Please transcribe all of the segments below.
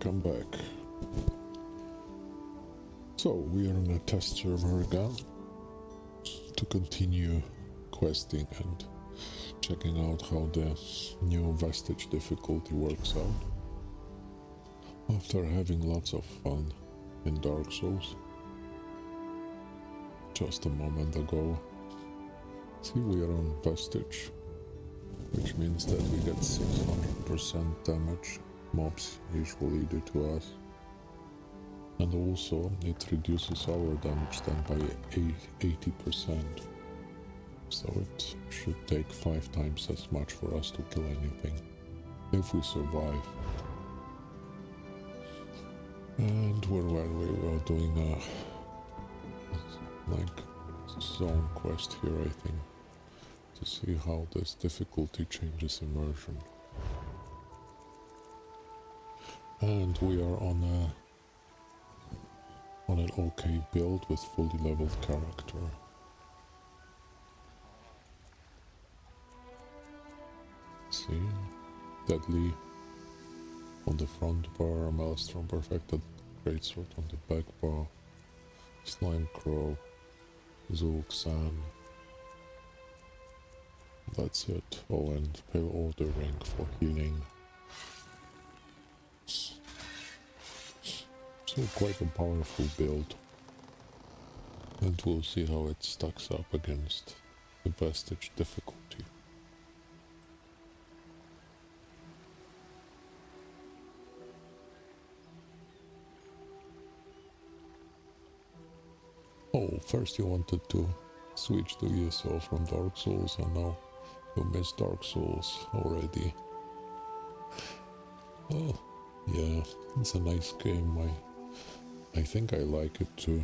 welcome back. So, we are on a test server again to continue questing and checking out how the new Vestige difficulty works out. After having lots of fun in Dark Souls just a moment ago. See, we are on Vestige, which means that we get 600% damage mobs usually do to us, and also it reduces our damage then by 80%, so it should take 5 times as much for us to kill anything if we survive. And we were doing a like zone quest here, I think, to see how this difficulty changes immersion. And we are on an okay build with fully leveled character. See, deadly on the front bar, maelstrom perfected, greatsword on the back bar, slime crow, Zulksan. That's it. Oh, and pale order ring for healing. So quite a powerful build, and we'll see how it stacks up against the Vestige difficulty. Oh, first you wanted to switch to ESO from Dark Souls, and now you miss Dark Souls already. Oh, yeah, it's a nice game. I think I like it too.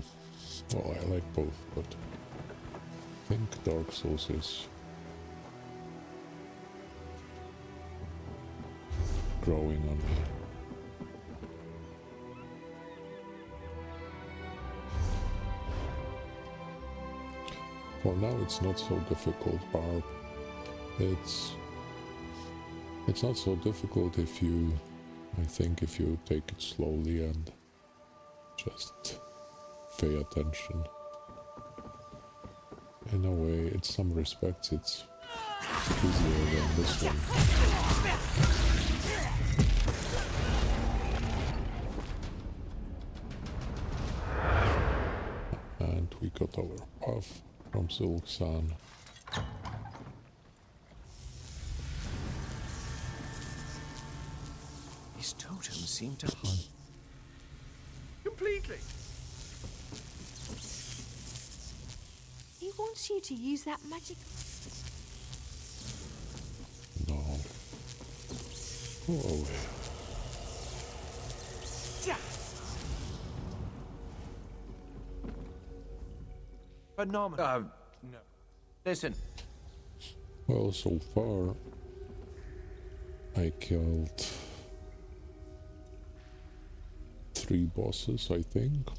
Well, I like both, but I think Dark Souls is growing on me. For now it's not so difficult, Barb. It's not so difficult if you, I think, if you take it slowly and just pay attention. In a way, in some respects, it's easier than this one. And we got our buff from Zulksan. His totems seem to hunt completely. He wants you to use that magic. No. Go away. Phenomenal. No. Listen. Well, so far I killed 3 bosses, I think.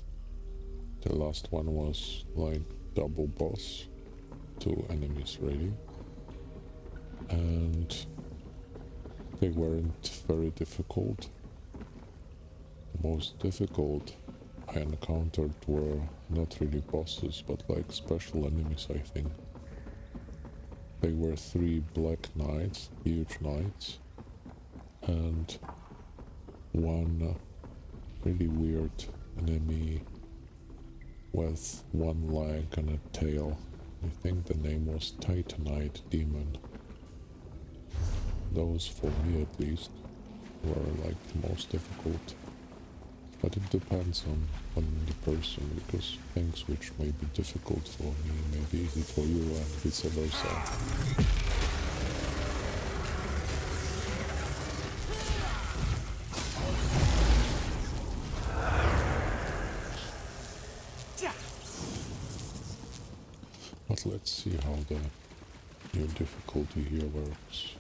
The last one was like double boss, 2 enemies really, and they weren't very difficult. The most difficult I encountered were not really bosses, but like special enemies, I think. They were 3 black knights, huge knights, and 1 really weird enemy with 1 leg and a tail. I think the name was Titanite Demon. Those, for me at least, were like the most difficult. But it depends on the person, because things which may be difficult for me may be easy for you, and vice versa. But let's see how the new difficulty here works.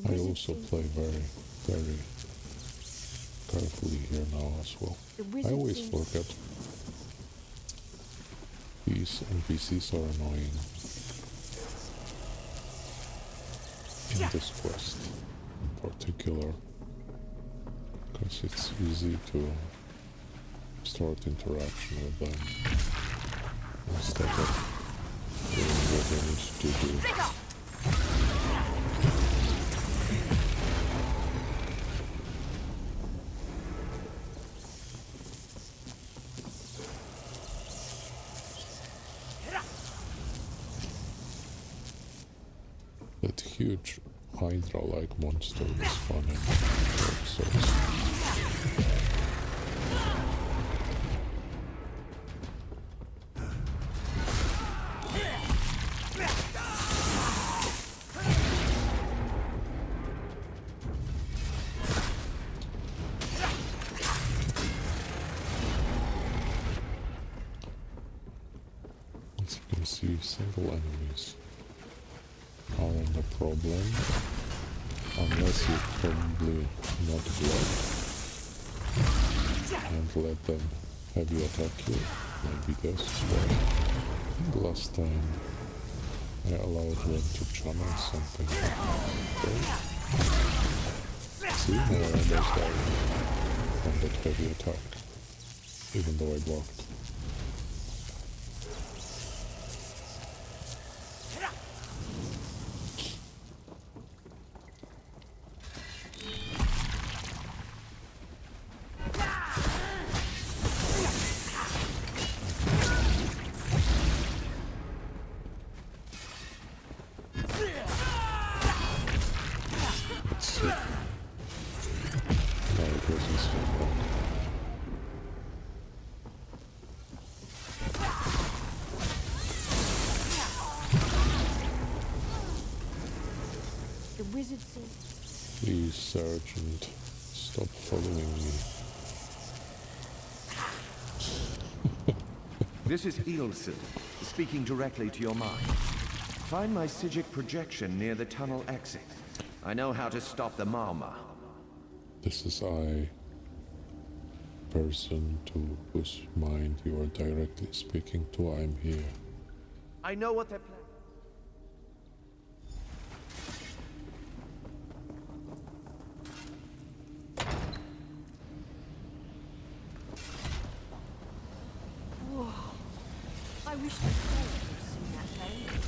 I also play very carefully here now as well. The I wizard always seems... forget. These NPCs are annoying in this quest in particular, because it's easy to start interaction with them instead of doing what I need to do. That huge Hydra-like monster is fun in Dark Souls. As you can see, single enemies aren't a problem, unless you probably not block and let them heavy attack you. Maybe that's why. I think last time I allowed them to channel something. Okay. See, now I almost died from that heavy attack, even though I blocked. Let's see. No, it wasn't so bad. The wizard seems... Please, Sergeant, stop following me. This is ESO, speaking directly to your mind. Find my Psychic projection near the tunnel exit. I know how to stop the Marma. This is I, person to whose mind you are directly speaking to. I'm here. I know what they're planning. Whoa. I wish the cold had seen that plane.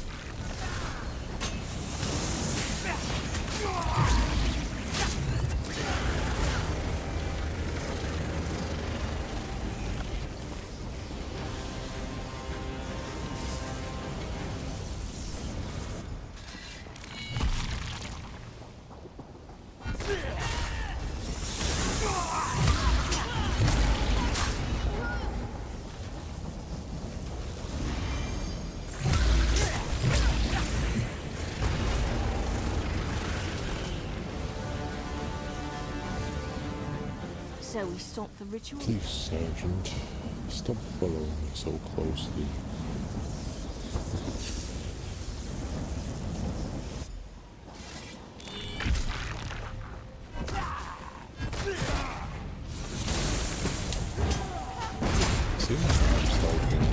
So we stop the ritual? Please, Sergeant, stop following me so closely. See, I'm starting.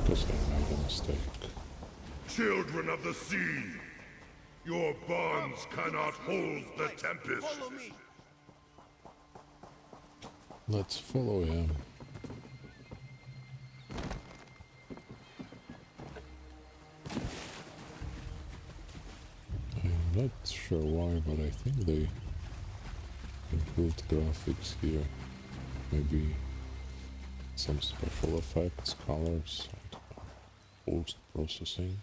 Because I made a mistake. Children of the sea, your bonds cannot hold the tempest. Follow me. Let's follow him. I'm not sure why, but I think they improved graphics here. Maybe some special effects, colors, I don't know, post-processing.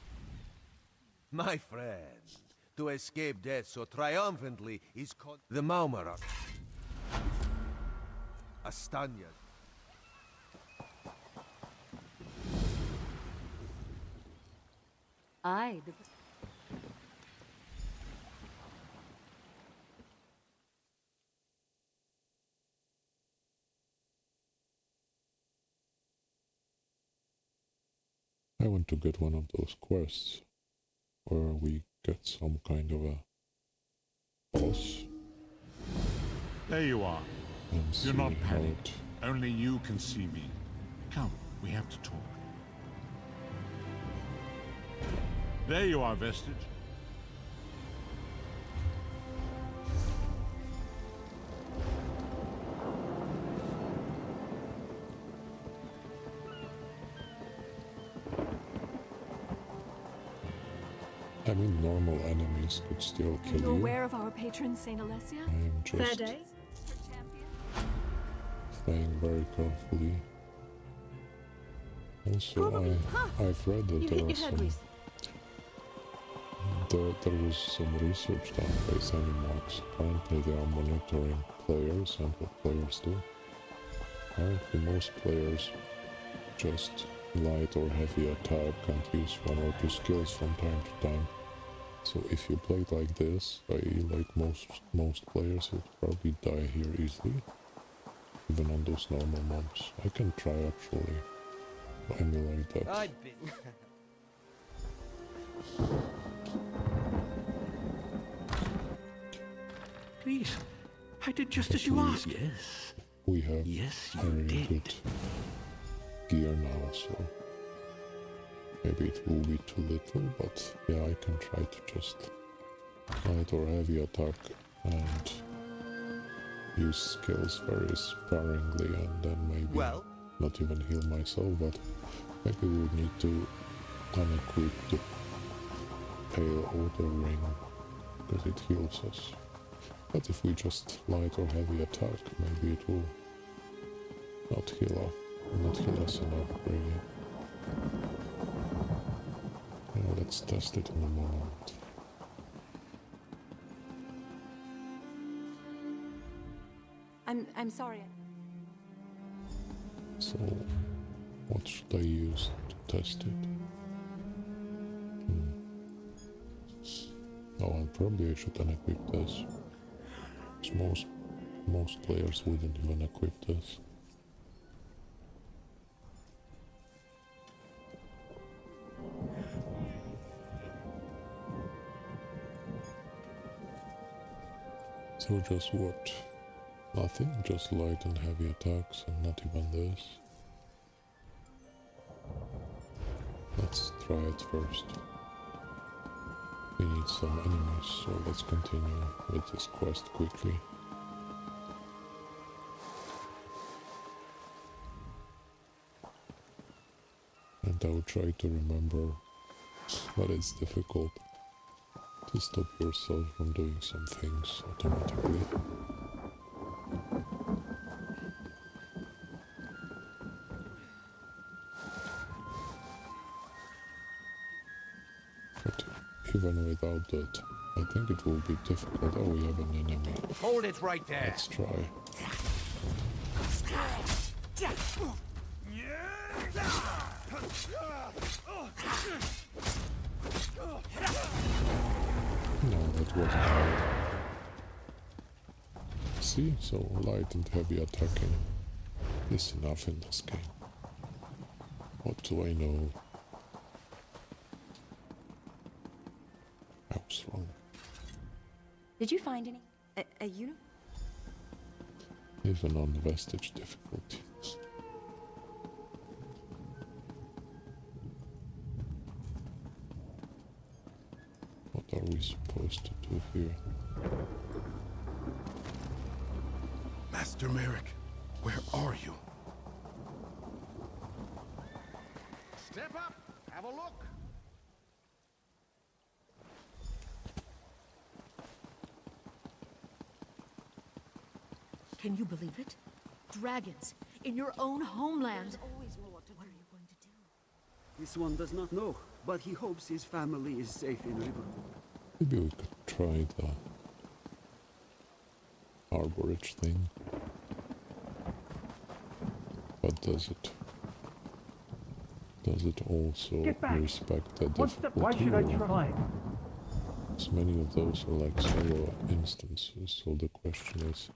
My friend, to escape death so triumphantly is called the Maumara. Astanya. Aye, the... I want to get one of those quests where we get some kind of a boss There you are. and see You're not how panicked. it... Only you can see me. Come, we have to talk. There you are, Vestige. I mean, normal enemies could still Are kill you you. aware of our patron, Saint Alessia? I am Fair just day? playing very carefully. Also, I've read that You there hit are your head some... recently. There was some research done by Zenimax. Apparently they are monitoring players and what players do. Apparently most players just light or heavy attack and use one or two skills from time to time. So if you played like this, i.e. like most players, you'd probably die here easily. Even on those normal mobs. I can try actually to emulate that. I'd be. Please, I did just as you asked. Yes. We have Yes, you very did. good gear now, so maybe it will be too little, but yeah, I can try to just light or heavy attack and use skills very sparingly and then maybe Well, not even heal myself, but maybe we would need to unequip the pale outer ring because it heals us. But if we just light or heavy attack, maybe it will not heal us enough, really. Yeah, let's test it in a moment. I'm sorry. So, what should I use to test it? Oh, and probably I should unequip this. 'Cause most players wouldn't even equip this. So just what? Nothing? Just light and heavy attacks and not even this? Let's try it first. We need some enemies, so let's continue with this quest quickly. And I will try to remember, but it's difficult to stop yourself from doing some things automatically. But even without that, I think it will be difficult. Oh, we have an enemy. hold it right there. Let's try. No, that wasn't hard. See, so light and heavy attacking is enough in this game. What do I know? I was wrong. Did you find any? A unit? Even on Vestige difficulty. What are we supposed to do here? Master Merrick, where are you? Step up, have a look. Can you believe it? Dragons in your own homeland. Always more to What are you going to do? This one does not know, but he hopes his family is safe in Riverwood. Maybe we could try the arborage thing. But does it also respect the difficulty? Why should I or- try? So many of those are like solo instances, so the question is,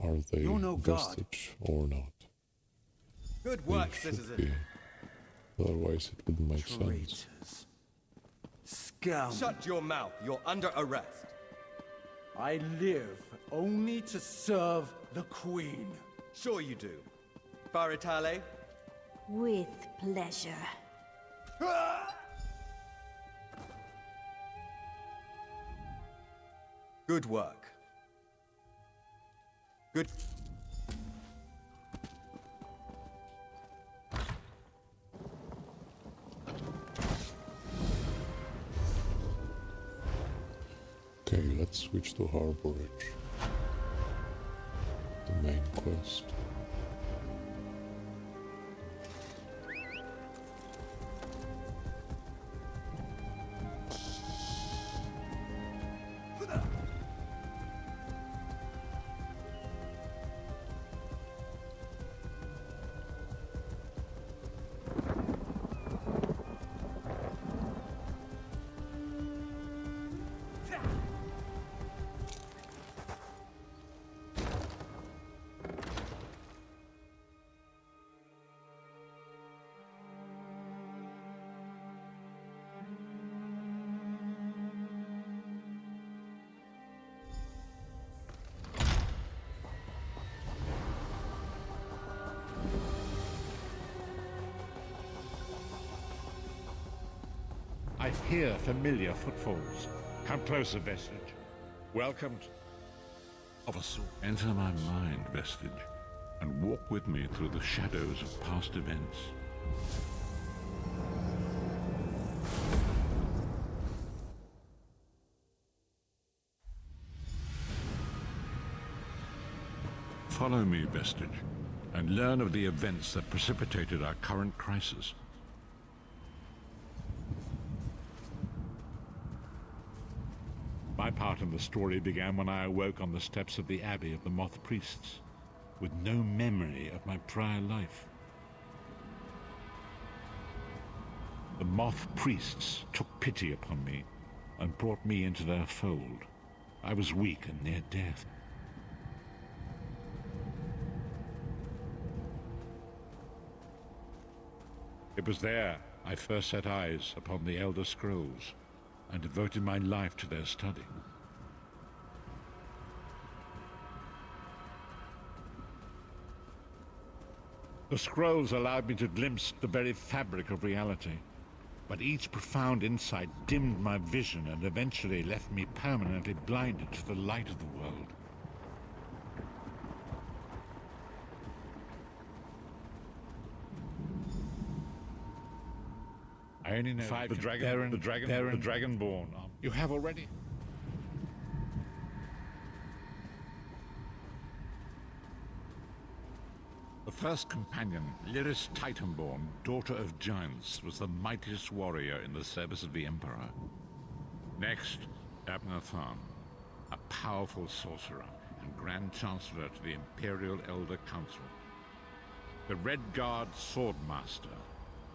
are they You're no god. Vestige or not? Good They work, should citizen. be. Otherwise, it wouldn't make sense. Traitors. Scum. Shut your mouth. You're under arrest. I live only to serve the Queen. Sure you do. Baritale? With pleasure. Good work. Good. Okay, let's switch to Harborage. The main quest. I hear familiar footfalls. Come closer, Vestige. Welcome of a sort. Enter my mind, Vestige, and walk with me through the shadows of past events. Follow me, Vestige, and learn of the events that precipitated our current crisis. My part in the story began when I awoke on the steps of the Abbey of the Moth Priests, with no memory of my prior life. The Moth Priests took pity upon me and brought me into their fold. I was weak and near death. It was there I first set eyes upon the Elder Scrolls and devoted my life to their study. The scrolls allowed me to glimpse the very fabric of reality, but each profound insight dimmed my vision and eventually left me permanently blinded to the light of the world. I only know the Dragonborn. You have already? The first companion, Lyris Titanborn, daughter of giants, was the mightiest warrior in the service of the Emperor. Next, Abnathan, a powerful sorcerer and Grand Chancellor to the Imperial Elder Council. The Red Guard Swordmaster,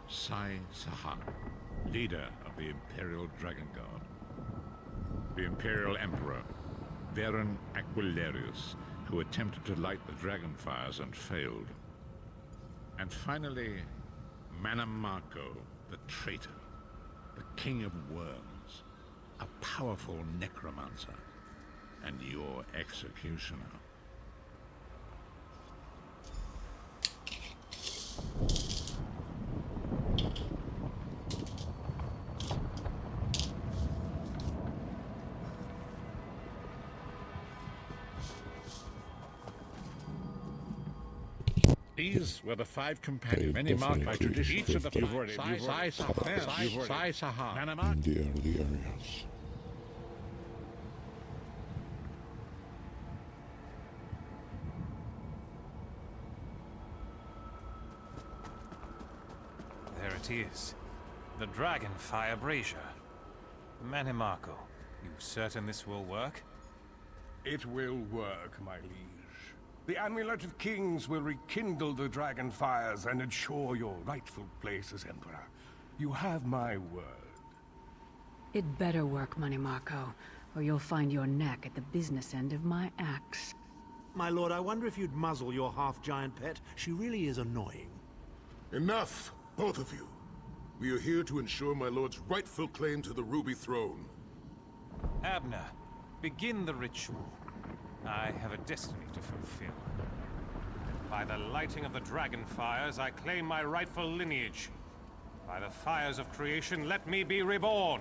Sai Sahar, leader of the Imperial Dragon Guard. The Imperial Emperor, Varen Aquilarius, who attempted to light the dragon fires and failed. And finally, Manamako, the traitor, the King of Worms, a powerful necromancer, and your executioner. These were the 5 companions, many marked by tradition. Each of the 5, Sai Sahar, in the early areas. There it is. The Dragonfire Brazier. Manimako, you certain this will work? It will work, my liege. The Amulet of Kings will rekindle the dragon fires and ensure your rightful place as Emperor. You have my word. It better work, Manimako, or you'll find your neck at the business end of my axe. My lord, I wonder if you'd muzzle your half-giant pet. She really is annoying. Enough, both of you. We are here to ensure my lord's rightful claim to the Ruby Throne. Abner, begin the ritual. I have a destiny to fulfill. By the lighting of the dragon fires, I claim my rightful lineage. By the fires of creation, let me be reborn.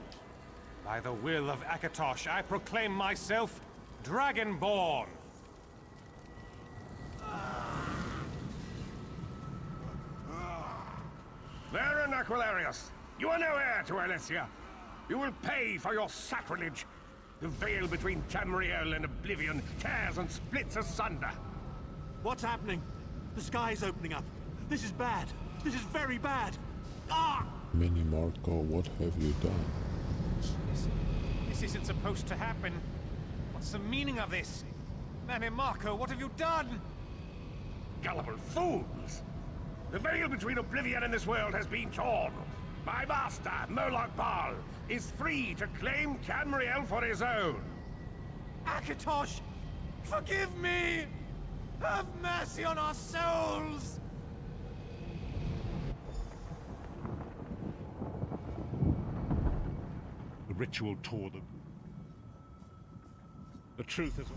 By the will of Akatosh, I proclaim myself Dragonborn. Baron Aquilarius, you are no heir to Alessia. You will pay for your sacrilege. The veil between Tamriel and Oblivion tears and splits asunder. What's happening? The sky's opening up. This is bad. This is very bad. Ah! Mini Marco, what have you done? This isn't supposed to happen. What's the meaning of this? Manny Marco, what have you done? Gullible fools! The veil between Oblivion and this world has been torn. My master, Moloch Baal, is free to claim Tamriel for his own. Akatosh, forgive me! Have mercy on our souls! The ritual tore them. The truth is...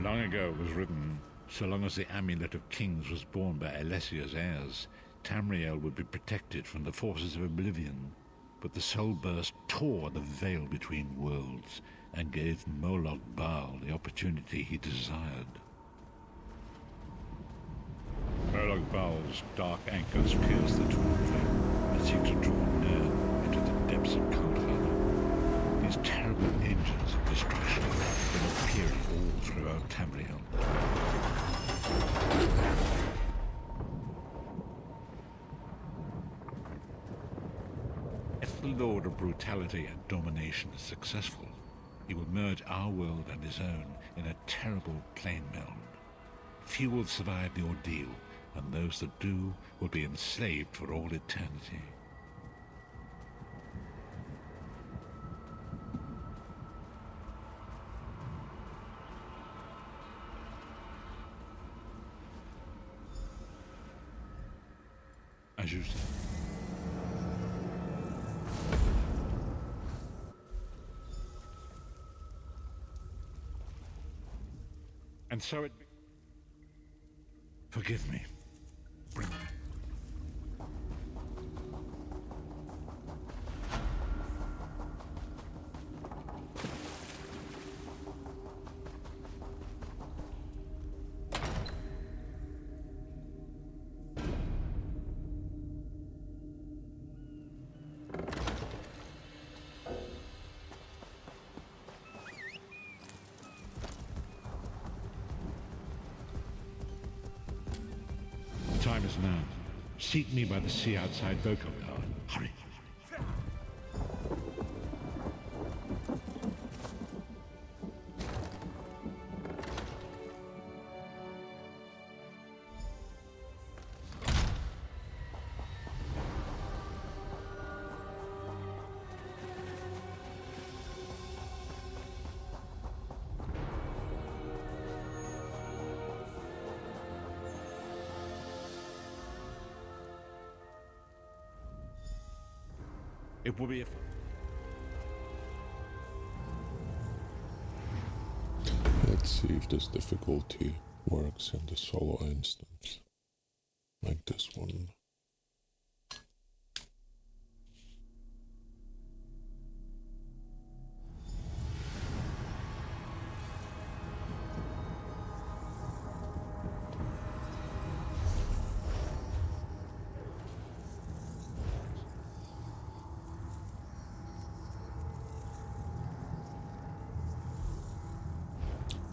Long ago it was written, so long as the Amulet of Kings was borne by Alessia's heirs, Tamriel would be protected from the forces of Oblivion. But the Soul Burst tore the veil between worlds and gave Moloch Baal the opportunity he desired. Moloch Baal's dark anchors pierce the twin veil and seek to draw near into the depths of Coldhammer. These terrible engines of destruction will appear all throughout Tamriel. If the Lord of Brutality and Domination is successful, he will merge our world and his own in a terrible plane meld. Few will survive the ordeal, and those that do will be enslaved for all eternity. As you said. And so it... Forgive me. Bring me. The time is now. Seat me by the sea outside Vokogar. Hurry. It will be a... Let's see if this difficulty works in the solo instance. Like this one.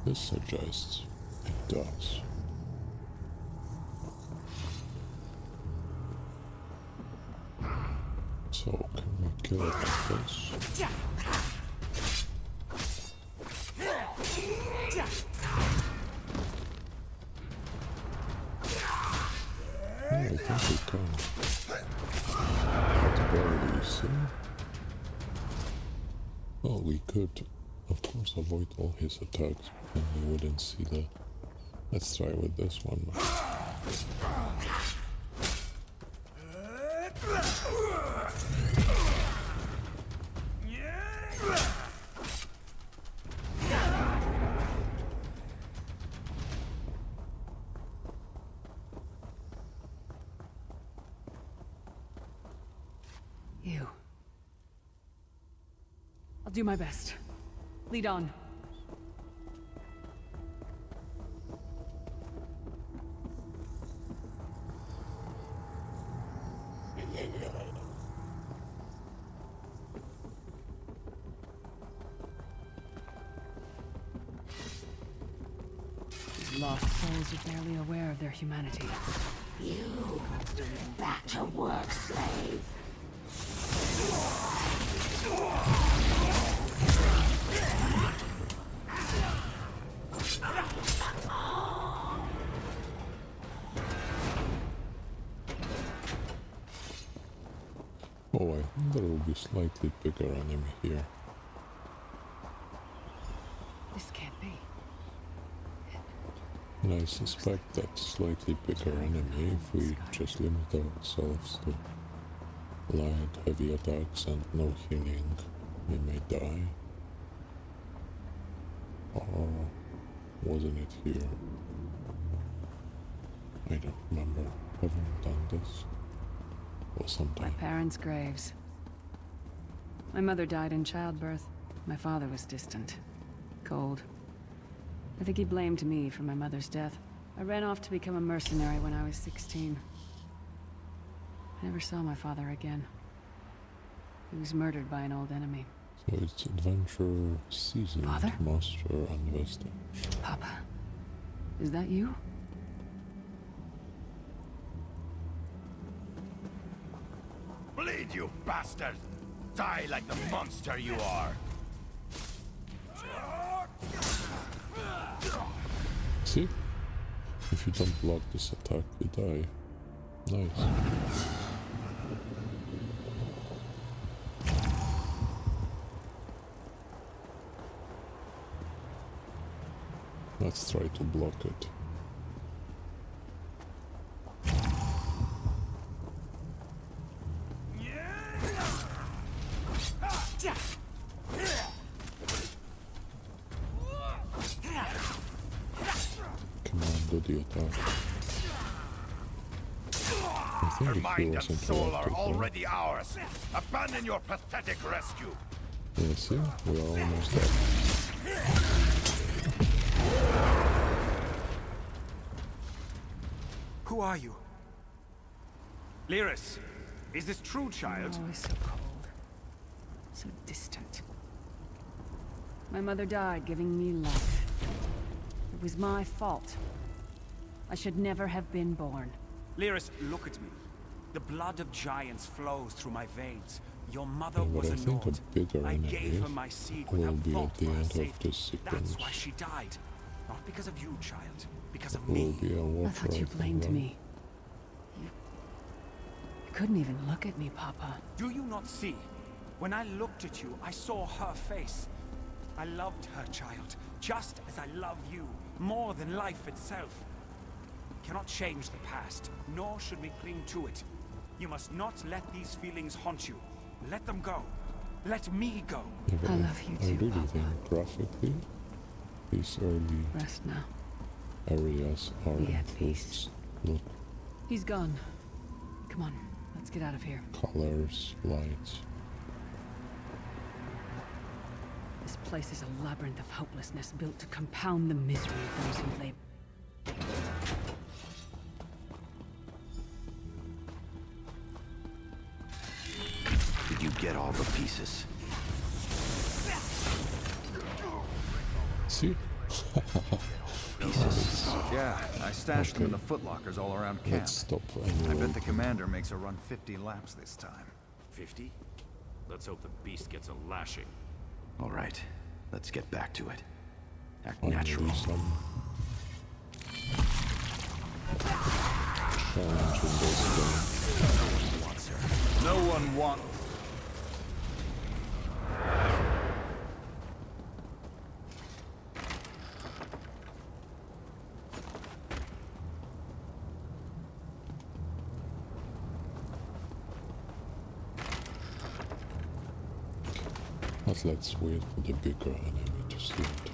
This suggests it does. So, can we kill it like this? I think we can. That's very easy. Well, we could, of course, avoid all his attacks, and we wouldn't see the... Let's try with this one. You. I'll do my best. Lead on. These lost souls are barely aware of their humanity. You, back to work, slave. Oh, I think there will be slightly bigger enemy here. This can't be. And I suspect that slightly bigger enemy, if we just limit ourselves to light, heavy attacks and no healing, we may die. Or wasn't it here? I don't remember. Haven't done this for some My time. parents' graves. My mother died in childbirth. My father was distant. Cold. I think he blamed me for my mother's death. I ran off to become a mercenary when I was 16. I never saw my father again. He was murdered by an old enemy. So it's adventure season, Father? Master and Vestige. Papa, is that you? Bleed, you bastard! Die like the monster you are! See? If you don't block this attack, you die. Nice. Let's try to block it. Come on, do the attack. I think Her the mind was and soul are interrupted, right? already ours. Abandon your pathetic rescue. Yeah, see? We are almost there. Who are you? Lyris, is this true, child? Oh, so cold. So distant. My mother died giving me life. It was my fault. I should never have been born. Lyris, look at me. The blood of giants flows through my veins. Your mother Yeah, but was I a think a Nord. bigger I enemy gave her my seed will without be thought at the for her end of safety. this sequence. That's why she died. Not because of you, child. Because of Will me. be a I water thought you item, blamed right? me. You couldn't even look at me, Papa. Do you not see? When I looked at you, I saw her face. I loved her, child, just as I love you, more than life itself. We cannot change the past, nor should we cling to it. You must not let these feelings haunt you. Let them go. Let me go. Yeah, but I love you I too, really Papa. think graphically these early Rest now. areas are Be at improved. peace. Look, He's gone. Come on, let's get out of here. colors, lights. This place is a labyrinth of hopelessness built to compound the misery of those who labor. Did you get all the pieces? See? Pieces. Yeah, I stashed them in Okay. the footlockers all around camp. Let's stop I bet the anyway. commander makes her run 50 laps this time. 50? Let's hope the beast gets a lashing. All right, let's get back to it. Act Finally natural. some challenge in this game. No one wants. But let's wait for the bigger enemy to see it.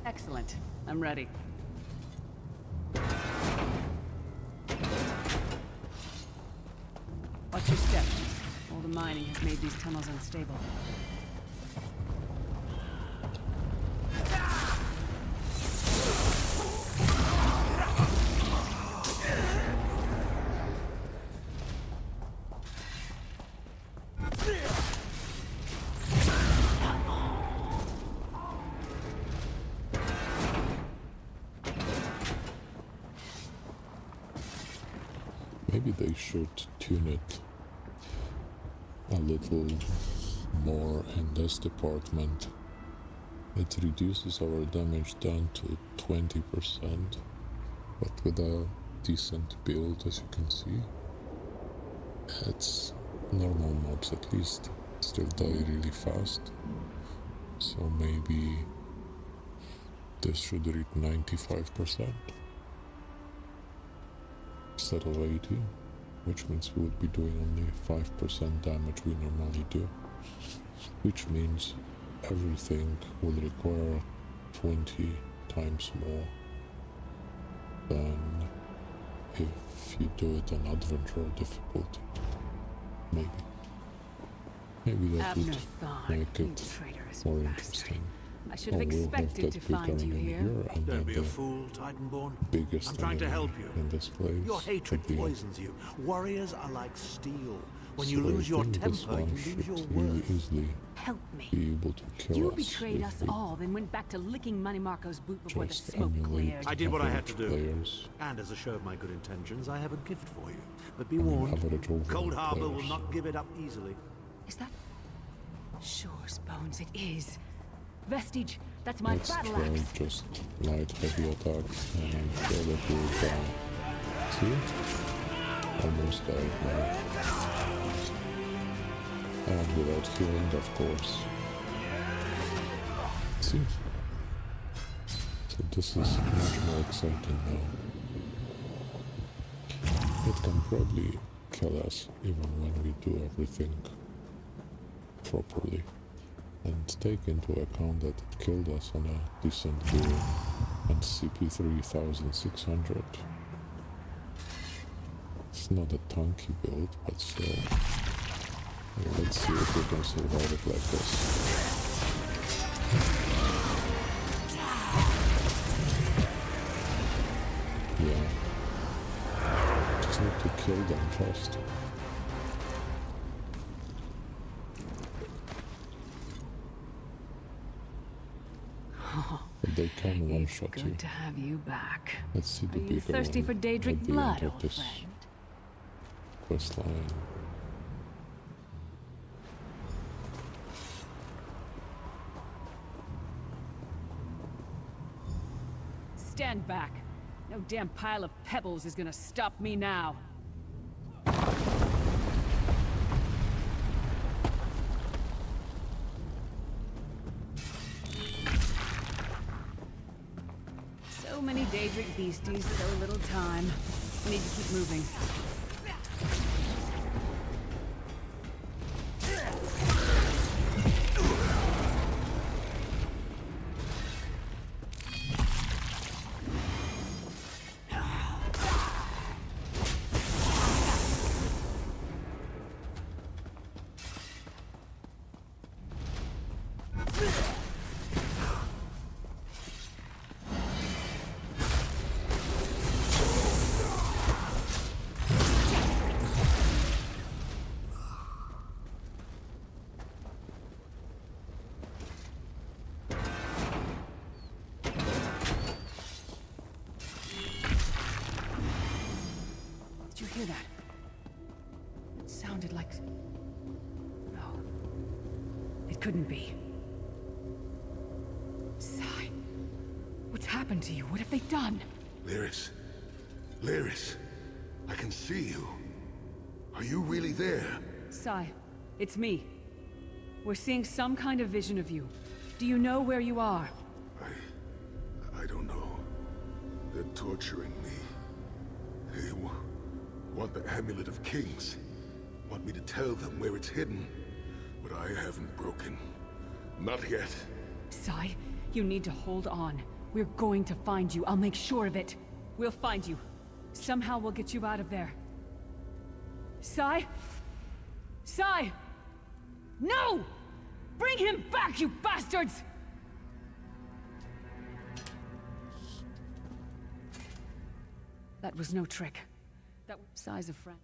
Excellent. I'm ready. Watch your step. All the mining has made these tunnels unstable. Maybe they should tune it a little more in this department. It reduces our damage down to 20%, but with a decent build, as you can see. It's normal mobs at least still die really fast, so maybe this should reach 95% instead of 80, which means we would be doing only 5% damage we normally do, which means everything will require 20 times more than if you do it on adventure difficulty. Maybe that would make it more interesting. I should have expected to find you here. And Don't be a the fool, Titanborn. biggest I'm trying to enemy help you. in this place. Your hatred would be- poisons you. Warriors are like steel. When So you I lose your think this temper, you one lose should your really worth. easily Help me. be able to kill You us betrayed if us we all, then went back to licking Money Marco's boot before the just smoke emulate cleared. I did what I had to average do. players. And as a show of my good intentions, I have a gift for you. But be I mean, warned, average Overland Cold Harbor will players. not give it up easily. Is that... Sure, Bones, it is. Vestige, that's my Let's battle try axe. just light heavy attacks and I'm sure that we'll die. See? Almost died now. And without healing, of course. See? So this is much more exciting now. It can probably kill us even when we do everything properly. And take into account that it killed us on a decent build and CP 3600. It's not a tanky build, but still. Yeah, let's see if we can survive it like this. Yeah. Just need to kill them first. But they can one-shot you. Good to have you back. Let's see the Are you bigger thirsty one for Daedric at the blood, end of old this friend? quest line. Stand back. No damn pile of pebbles is gonna stop me now. So many Daedric beasties, so little time. We need to keep moving. Did you hear that? It sounded like... No. It couldn't be. Sai. What's happened to you? What have they done? Lyris. Lyris. I can see you. Are you really there? Sai, it's me. We're seeing some kind of vision of you. Do you know where you are? I don't know. They're torturing me. want the Amulet of Kings. Want me to tell them where it's hidden. But I haven't broken. Not yet. Sai, you need to hold on. We're going to find you. I'll make sure of it. We'll find you. Somehow we'll get you out of there. Sai? Sai! No! Bring him back, you bastards! That was no trick. That was Sai's a friend.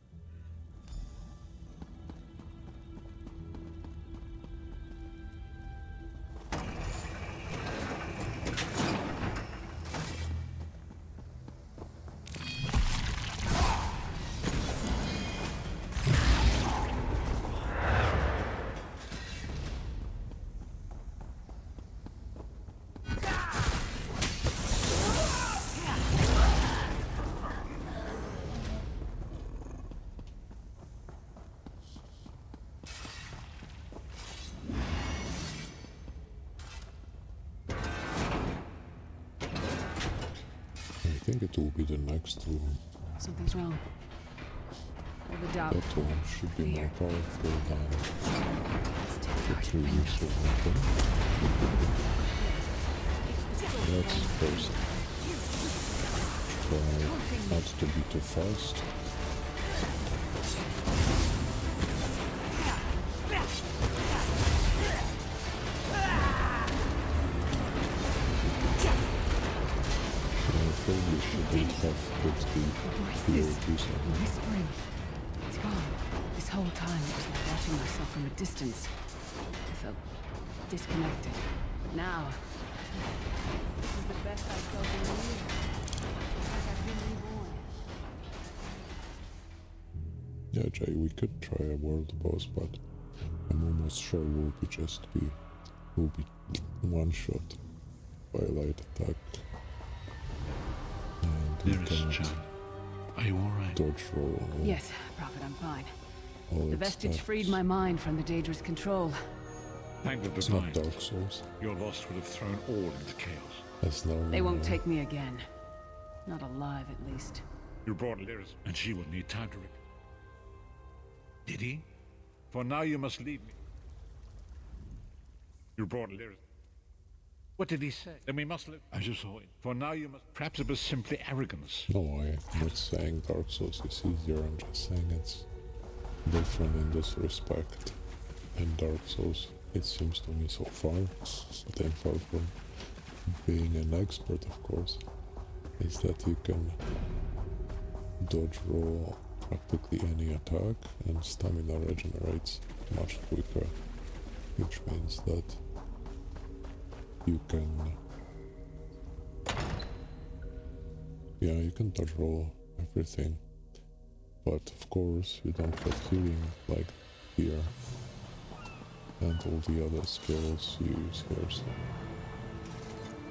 I think it will be the next room. Something's wrong. Without a doubt. That one should be more powerful than the previous weapon. Let's first try not to be too fast. Probably shouldn't have put the POTs on. Whispering. It's gone. This whole time it was like watching myself from a distance. I felt disconnected. But now, this is the best I've felt in years. Like I've been reborn. Yeah, Jay, we could try a world boss, but I'm almost sure will be one shot by light attack. Dearest, are you alright? Dodge roll. Yes, Prophet, I'm fine. All The Vestige freed my mind from the Daedra's control. Thank the It's divine. not Dark Souls. Your loss would have thrown all into chaos. That's no. They won't take me again. Not alive, at least. You brought Lyris, and she will need time to recover. Did he? For now you must leave me. You brought Lyris. What did he say? Then we must live as you saw it. For now you must... Perhaps it was simply arrogance. No, I'm not saying Dark Souls is easier, I'm just saying it's different in this respect. In Dark Souls, it seems to me so far, but I'm far from being an expert, of course, is that you can dodge roll practically any attack and stamina regenerates much quicker, which means that you can, you can dodge roll everything, but of course you don't have healing like here, and all the other skills you use here, so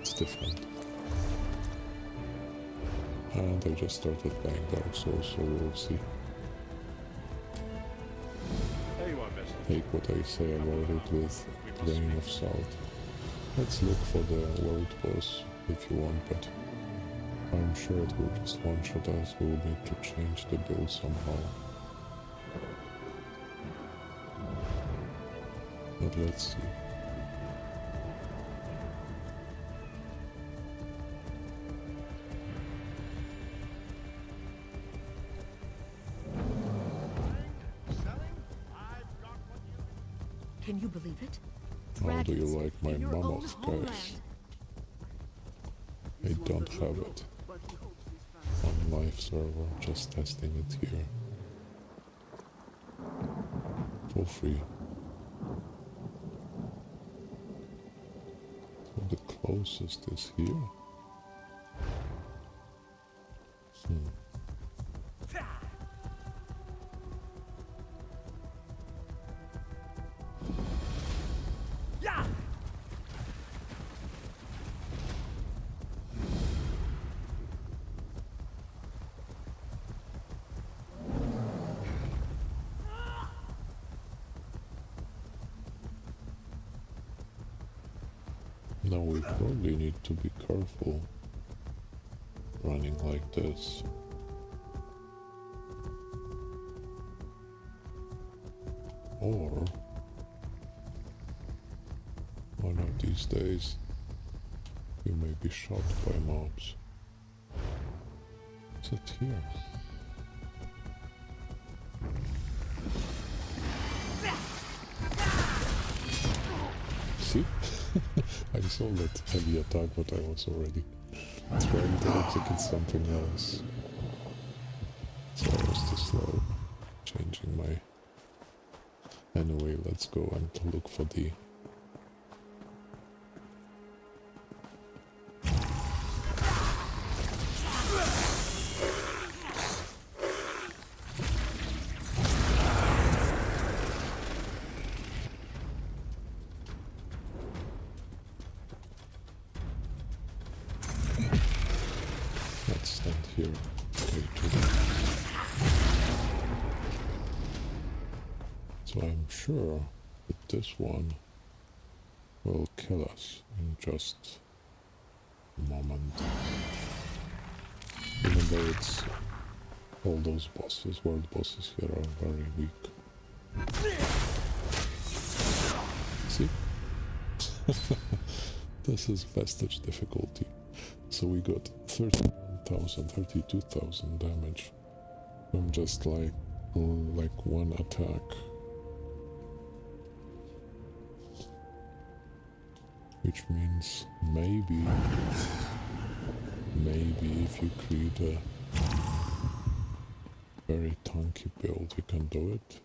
it's different. And I just started playing Dark Souls, so we'll see. There you are, Vestige. Take what I say about it with a grain of salt. Let's look for the world boss if you want, but I'm sure it will just one-shot us. We will need to change the build somehow. But let's see. Can you believe it? How do you Dragons like my in your own mama's homeland. guys? I don't have it on live server, just testing it here. For free. So the closest is here. Now we probably need to be careful running like this. Or one of these days you may be shot by mobs. What's it here? See? I saw that heavy attack, but I was already trying to execute something else. So I was too slow. Changing my... Anyway, let's go and look for the... Let's stand here. Okay, so I'm sure that this one will kill us in just a moment. Even though it's all those bosses, world bosses here are very weak. See? This is Vestige difficulty. So we got 31,000, 32,000 damage from just like one attack. Which means maybe if you create a very tanky build, you can do it.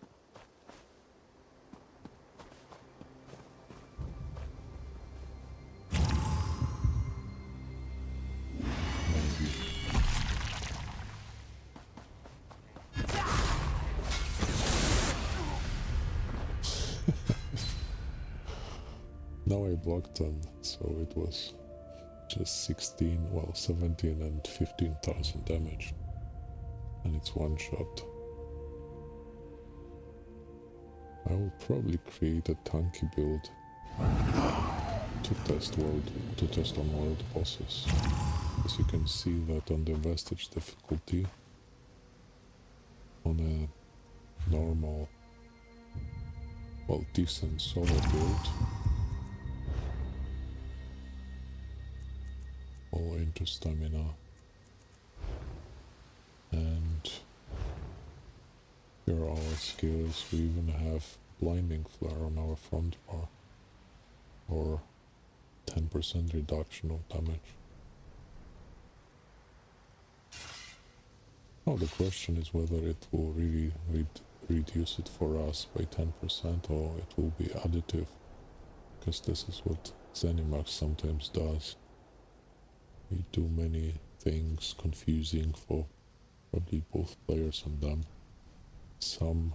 Now I blocked them, so it was just 17 and 15,000 damage. And it's one shot. I will probably create a tanky build to test on world bosses. As you can see that on the Vestige difficulty, on a normal, well, decent solo build, all into stamina, and here are our skills. We even have blinding flare on our front bar, or 10% reduction of damage. Now the question is whether it will really reduce it for us by 10% or it will be additive, because this is what Zenimax sometimes does. We do many things confusing for probably both players and them. Some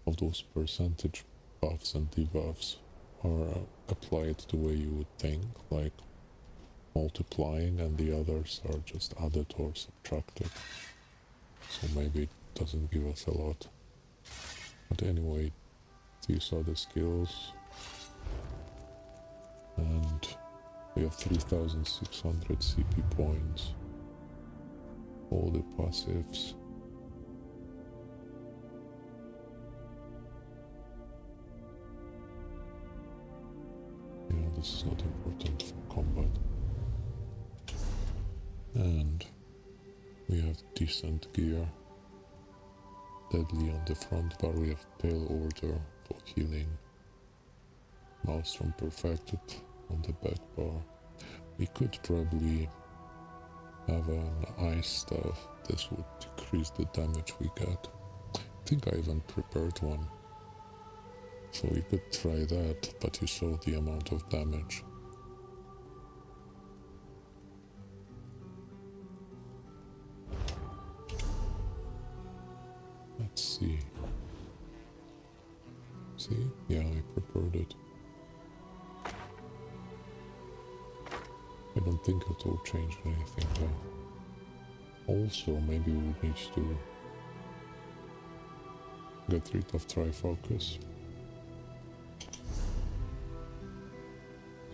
of those percentage buffs and debuffs are applied the way you would think, like multiplying, and the others are just added or subtracted. So maybe it doesn't give us a lot. But anyway, these are the skills. And we have 3,600 CP points. All the passives. Yeah, this is not important for combat. And we have decent gear. Deadly on the front bar, we have Pale Order for healing. Maelstrom Perfected on the back bar. We could probably have an ice staff. This would decrease the damage we get. I think I even prepared one. So we could try that, but you saw the amount of damage. Let's see. See? Yeah, I prepared it. I don't think it will change anything though. Also, maybe we need to get rid of Trifocus.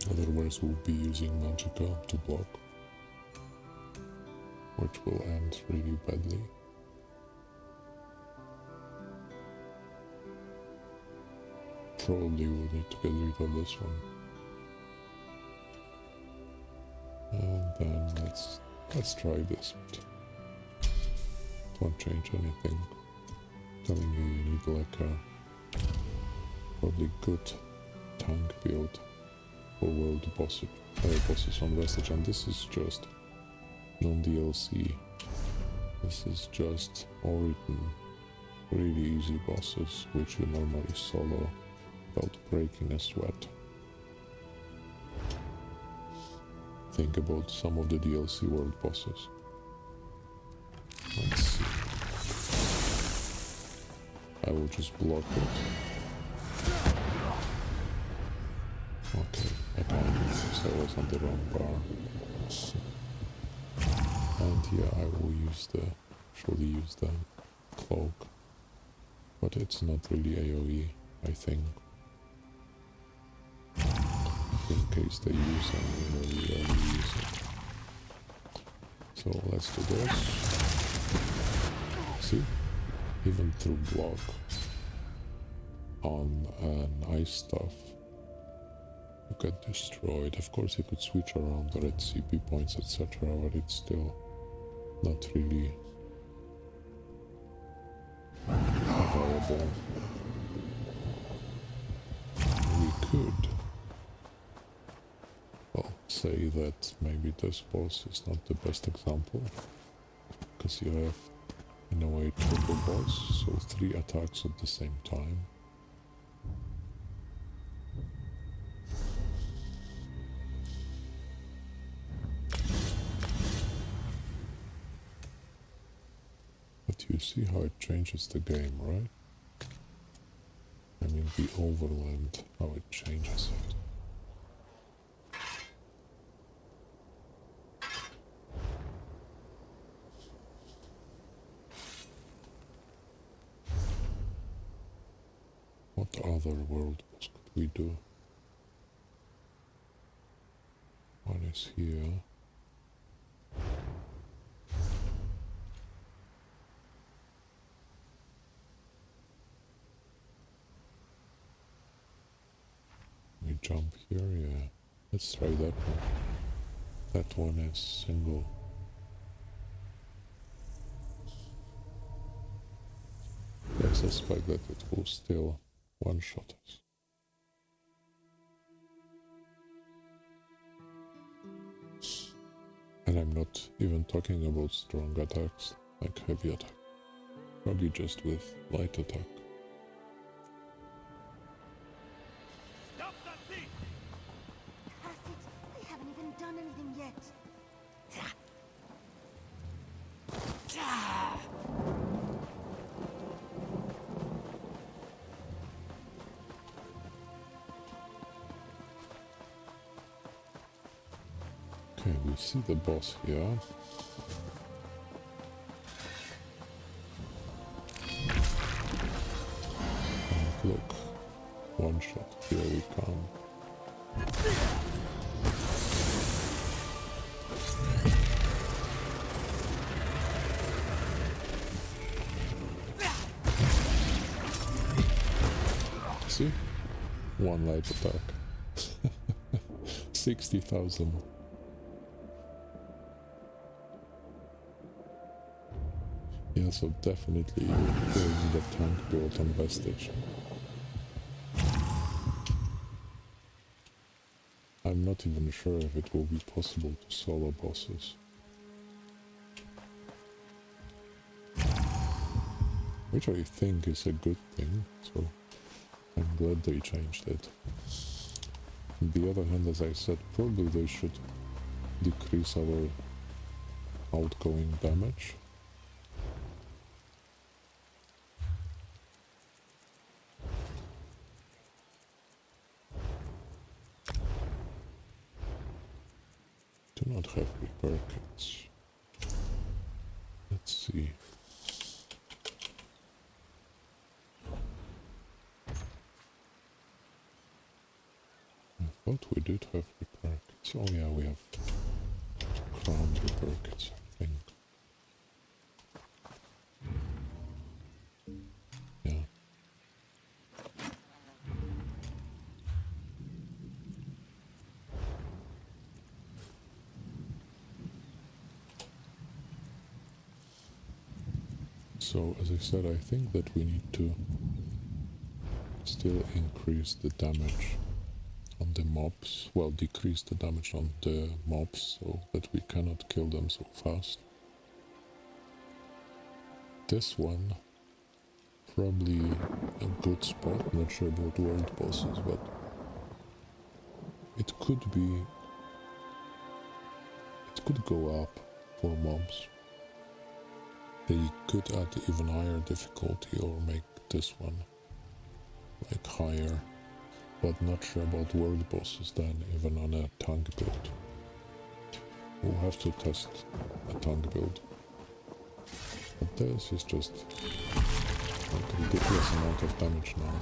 Otherwise we'll be using Magicka to block, which will end really badly. probably will need to get rid of this one. And then let's try this. Won't change anything. Telling you need like a probably good tank build for world bosses on Vestige, and this is just non-DLC. This is just Origin, really easy bosses which you normally solo without breaking a sweat. Think about some of the DLC world bosses. Let's see. I will just block it. Okay, I can't because I was on the wrong bar. And yeah, I will surely use the cloak. But it's not really AoE, I think. In case they use any AoE, I will use it. So let's do this. See? Even through block on nice stuff, you get destroyed. Of course you could switch around the red CP points, etc., but it's still not really available. We could, well, say that maybe this boss is not the best example, because you have in a way triple boss, so 3 attacks at the same time. But you see how it changes the game, right? I mean the Overland, how it changes it. What other world boss could we do? One is here. We jump here, yeah. Let's try that one. That one is single. I suspect that it will still one-shot us. And I'm not even talking about strong attacks, like heavy attack. Probably just with light attack. Stop that thing! Acid, they haven't even done anything yet. Okay, we see the boss here. And look, one shot, here we come. See? One light attack. 60,000. Yeah, so definitely building the tank build on Vestige. I'm not even sure if it will be possible to solo bosses. Which I think is a good thing, so I'm glad they changed it. On the other hand, as I said, probably they should decrease our outgoing damage. Do not have repair kits. Let's see. I thought we did have repair kits. Oh yeah, we have crown repair kits, I think. Yeah. So, as I said, I think that we need to still increase the damage on the mobs. Well, decrease the damage on the mobs so that we cannot kill them so fast. This one, probably a good spot. Not sure about world bosses, but it could go up for mobs. They could add even higher difficulty or make this one like higher, but not sure about world bosses then, even on a tank build. We'll have to test a tank build. But this is just like a ridiculous amount of damage now.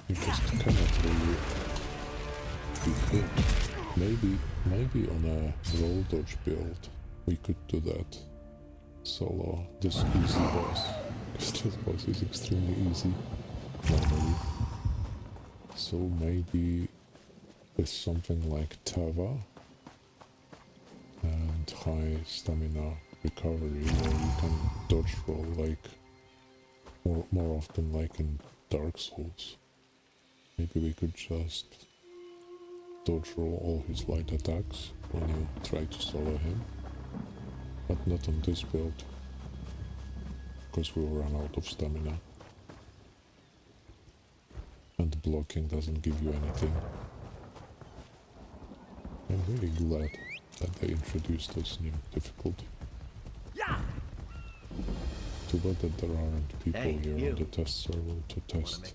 You just cannot really be good. Maybe on a roll dodge build we could do that solo, this easy boss. Because this boss is extremely easy normally. So maybe with something like Tava and high stamina recovery, where you can dodge roll like more often like in Dark Souls. Maybe we could just dodge roll all his light attacks when you try to solo him, but not on this build, because we'll run out of stamina. And blocking doesn't give you anything. I'm really glad that they introduced this new difficulty. Too bad that there aren't people here on the test server to test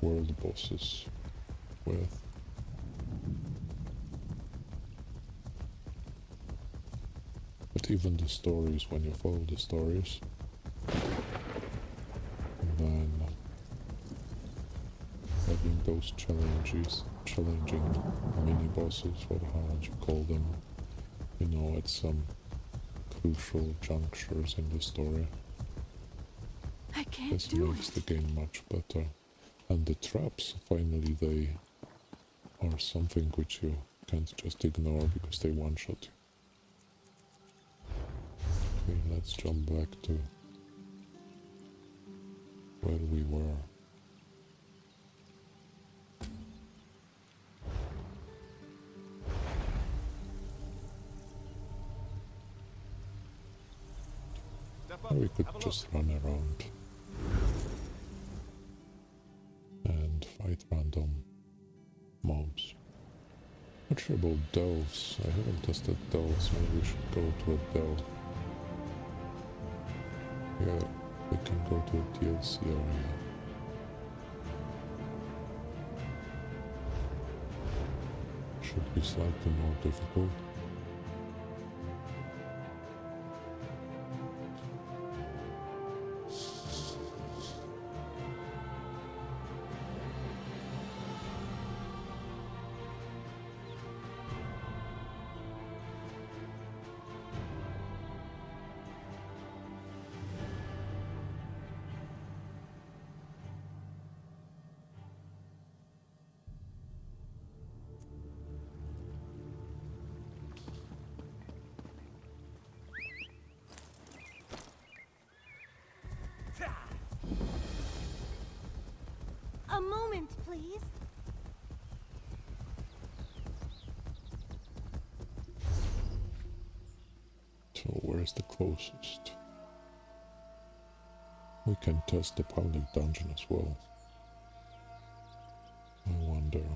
world bosses with. But even the stories, when you follow the stories, then having those challenging mini-bosses, or how would you call them, you know, at some crucial junctures in the story. This makes the game much better. And the traps, finally, they are something which you can't just ignore because they one-shot you. Okay, let's jump back to where we were. Or we could just run around and fight random mobs. Not sure about delves. I haven't tested delves. Maybe we should go to a delve. Yeah, we can go to a DLC area. Should be slightly more difficult. A moment, please. So where's the closest? We can test the public dungeon as well. I wonder.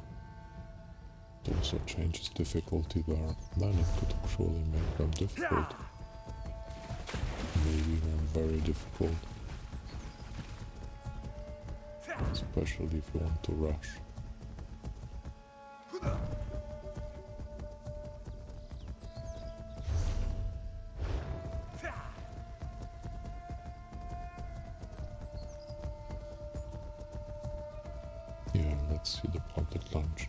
It also changes difficulty there. Then it could actually make them difficult. Maybe even very difficult. Especially if you want to rush. Yeah, let's see the public lunch.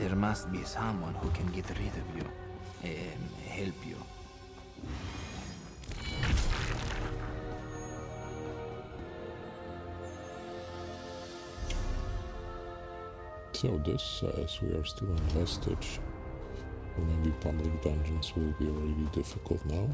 There must be someone who can get rid of you and help you. So this says we are still in Vestige. Or maybe public dungeons will be really difficult now.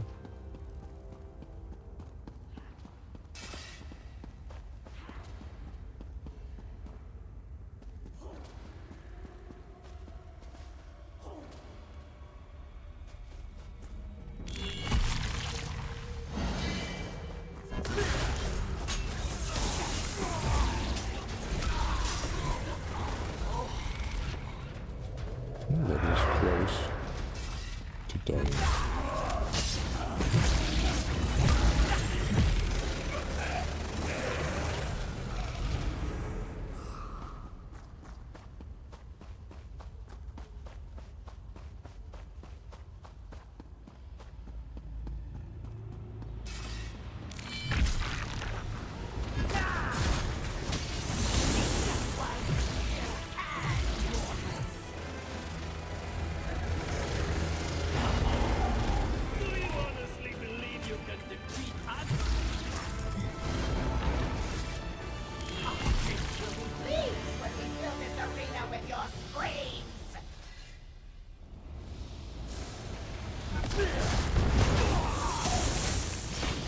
That was close to dying.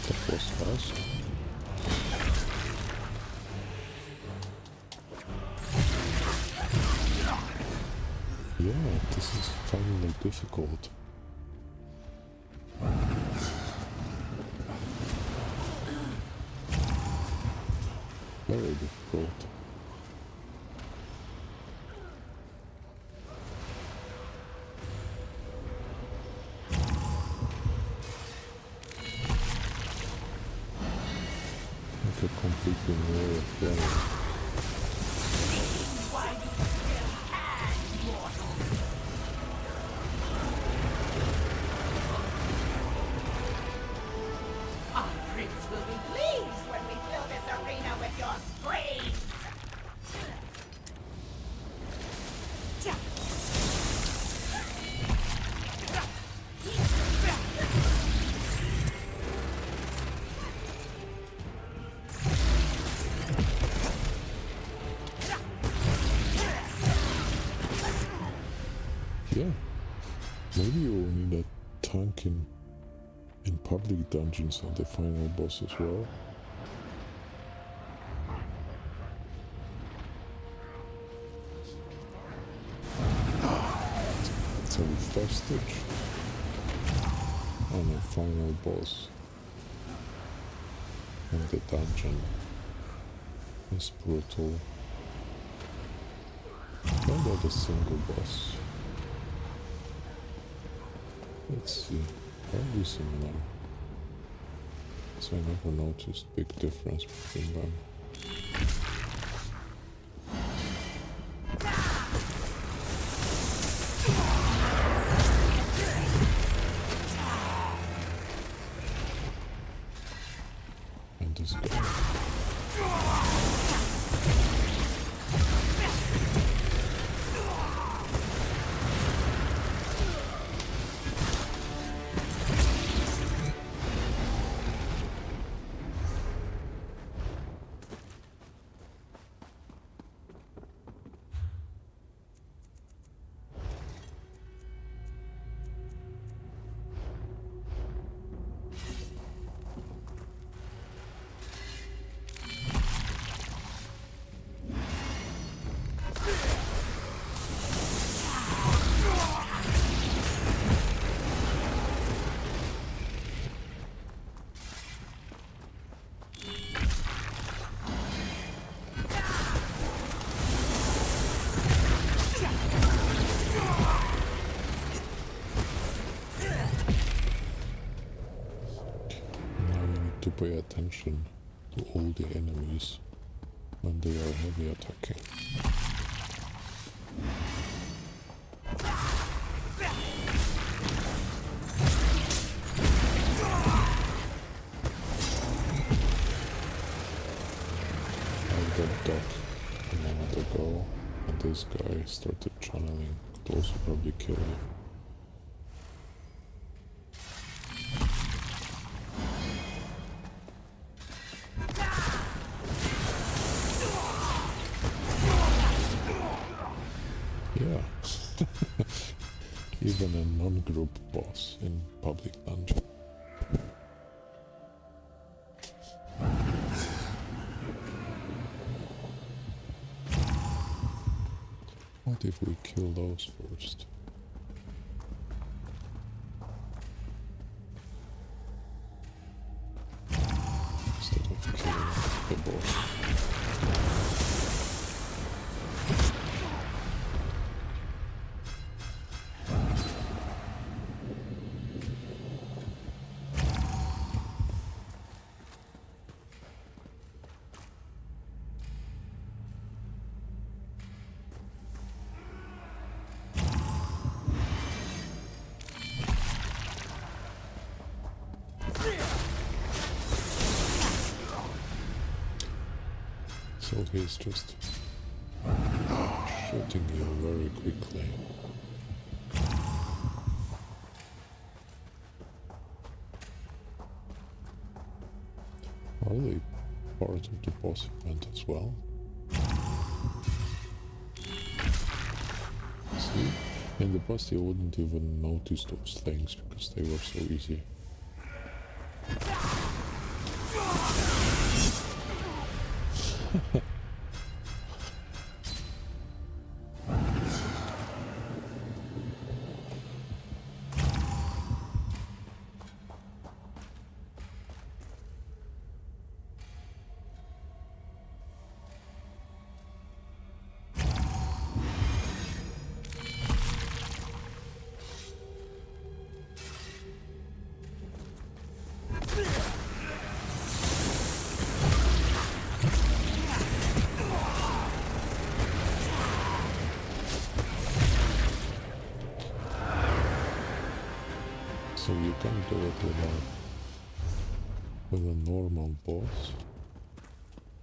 That was fast. Yeah, this is finally difficult. Very difficult. Like a completely new way of playing. Our prince will be pleased when we fill this arena with your screams! Yeah, maybe you will need a tank in public dungeons and the final boss as well. So Vestige and a final boss and the dungeon is brutal. How about a single boss? Let's see, probably similar. So I never noticed big difference between them. And this guy. To pay attention to all the enemies when they are heavy attacking. I got duck a moment ago and this guy started channeling would also probably kill you. Yeah. Even a non-group boss in public dungeon. What if we kill those first? Instead of killing the boss. So he's just shooting you very quickly. Are they part of the boss event as well? See, in the past you wouldn't even notice those things because they were so easy. So you can do it with a normal boss,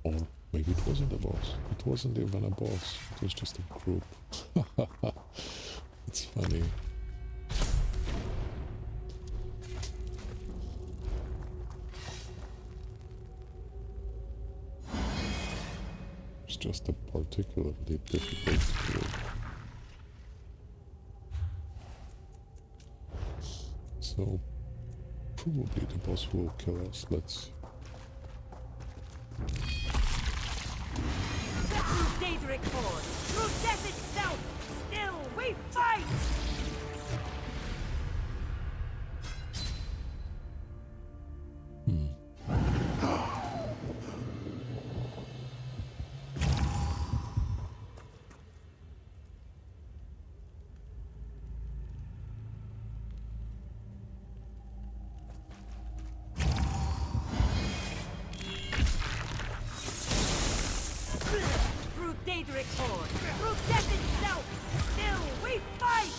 or maybe it wasn't a boss. It wasn't even a boss. It was just a group. It's funny. It's just a particularly difficult group. So, probably the boss will kill us. Let's... Through Daedric Horde, through death itself, still we fight! Through Daedric Horde, through death itself, still we fight!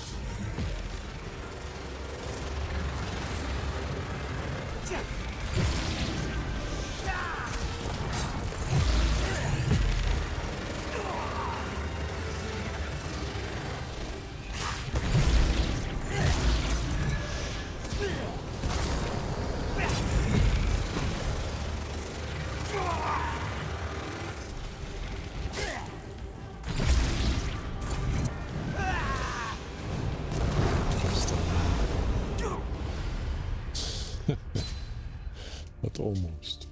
But almost.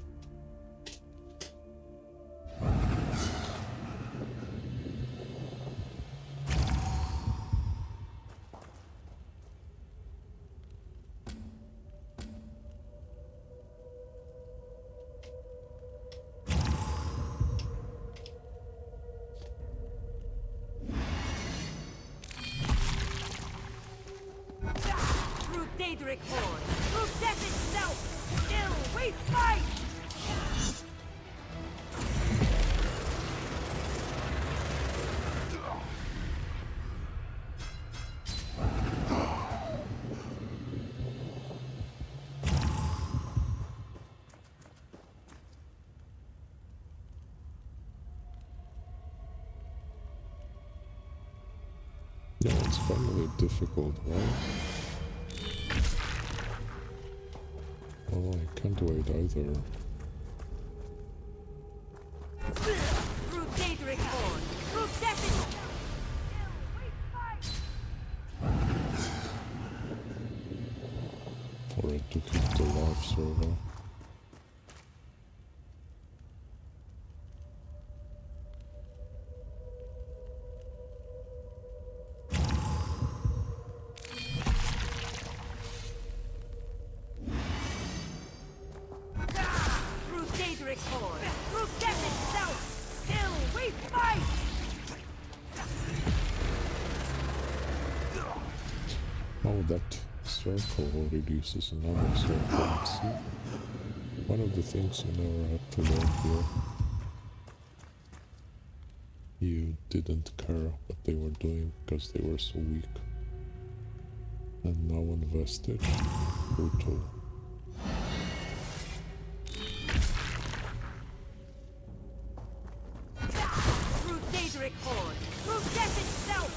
Through Daedric Horde, through death itself, still we fight! Yeah, it's finally difficult, right? Well, I can't wait either. Through Daedric Horn! Through Vestige! For it to keep the live server. Through Daedric Horn! Through death itself! Still we fight! Oh, that circle reduces another circle. See? One of the things you never had to learn here. You didn't care what they were doing because they were so weak. And now on Vestige, brutal. Through Daedric Horn! Through death itself!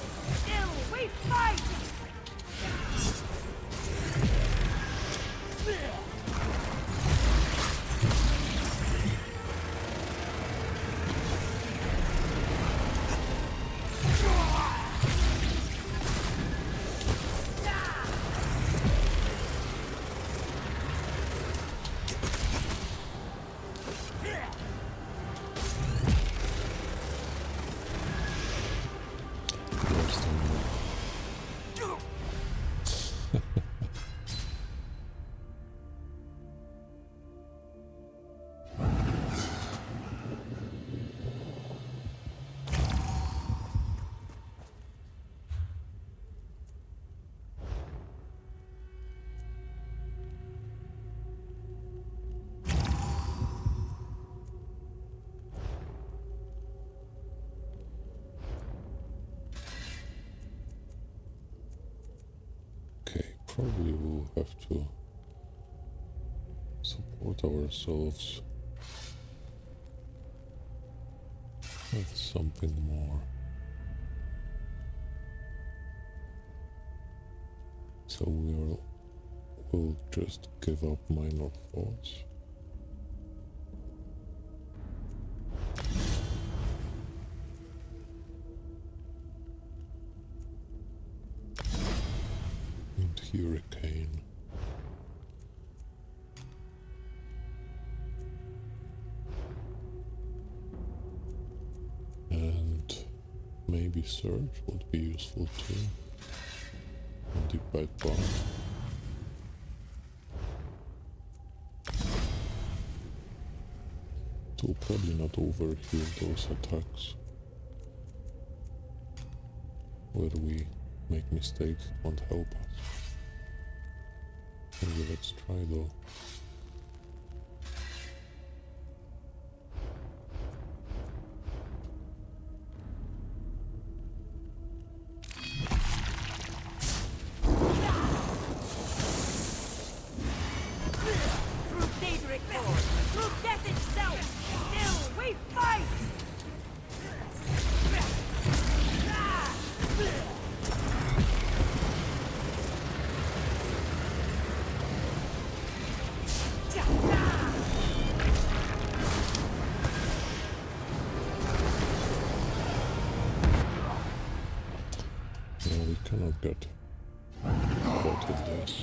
Still we fight! Probably we'll have to support ourselves with something more. So we'll just give up minor force. Hurricane. And maybe Surge would be useful too. On the back bar. It will probably not overheal those attacks. Where we make mistakes, it won't help us. Maybe let's try though. Through Daedric Horn! Through death itself! Still we fight! No, we cannot get caught in this.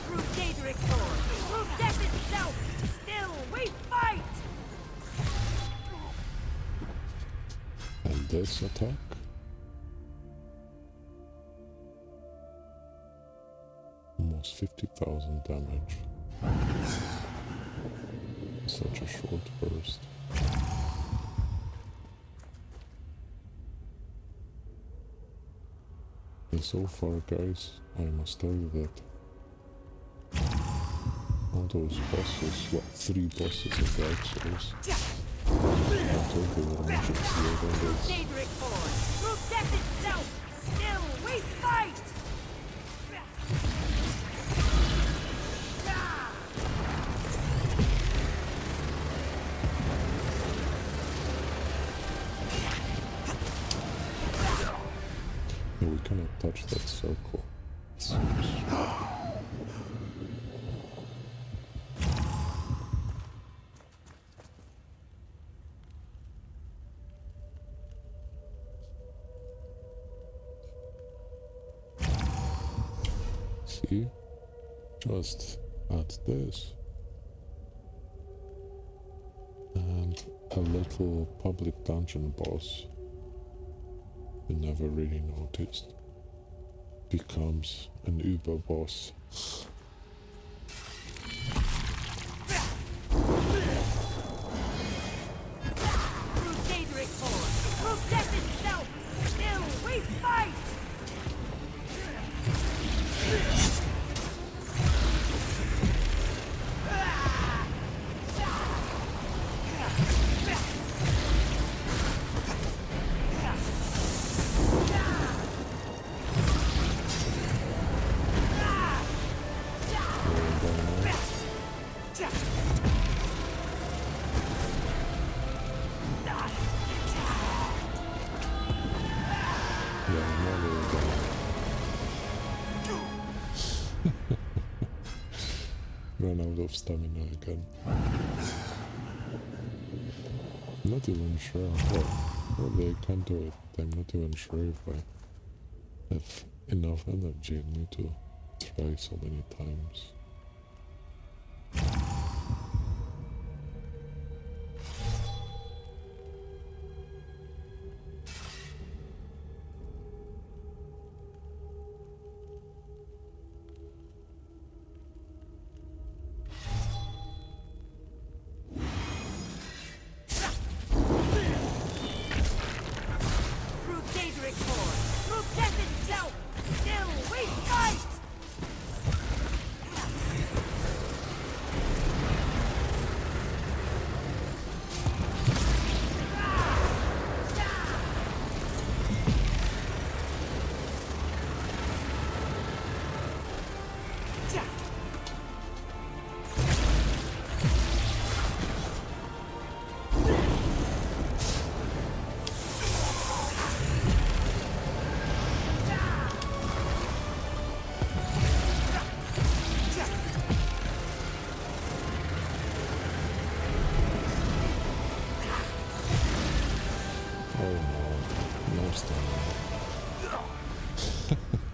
Through Daedric Horn! Through death itself! Still we fight! And this attack? Almost 50,000 damage. Such a short burst. And so far, guys, I must tell you that all those bosses, what, 3 bosses in Dark Souls, totally want to see it on this. Daedric forward! Through death itself! Still, we fight! Yeah, we cannot touch that circle. It seems. See? Just add this. And a little public dungeon boss you never really noticed becomes an Uber boss. Through Daedric forward! Through death itself! Still, we fight! Run out of stamina again. Not even sure. Well, they can do it. I'm not even sure if I have enough energy in me to try so many times.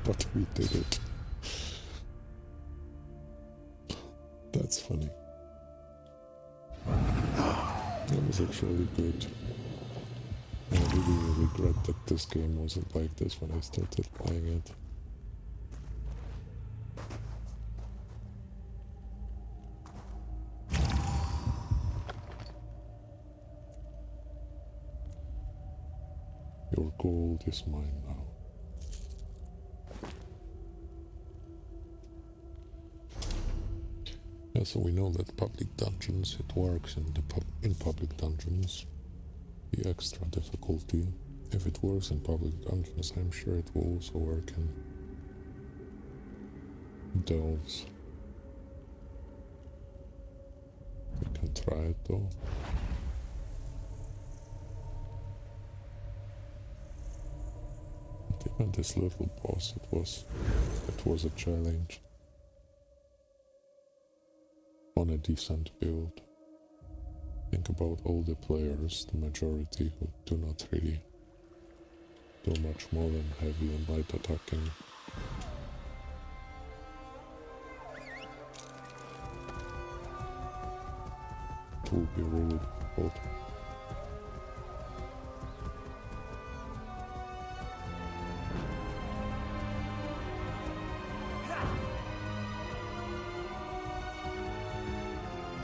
But we did it. That's funny. That was actually good. I really regret that this game wasn't like this when I started playing it. Your gold is mine now. Yeah, so we know that public dungeons, it works in public dungeons. The extra difficulty, if it works in public dungeons, I'm sure it will also work in delves. We can try it though. But even this little boss, it was a challenge. On a decent build. Think about all the players, the majority who do not really do much more than heavy and light attacking. It will be really difficult.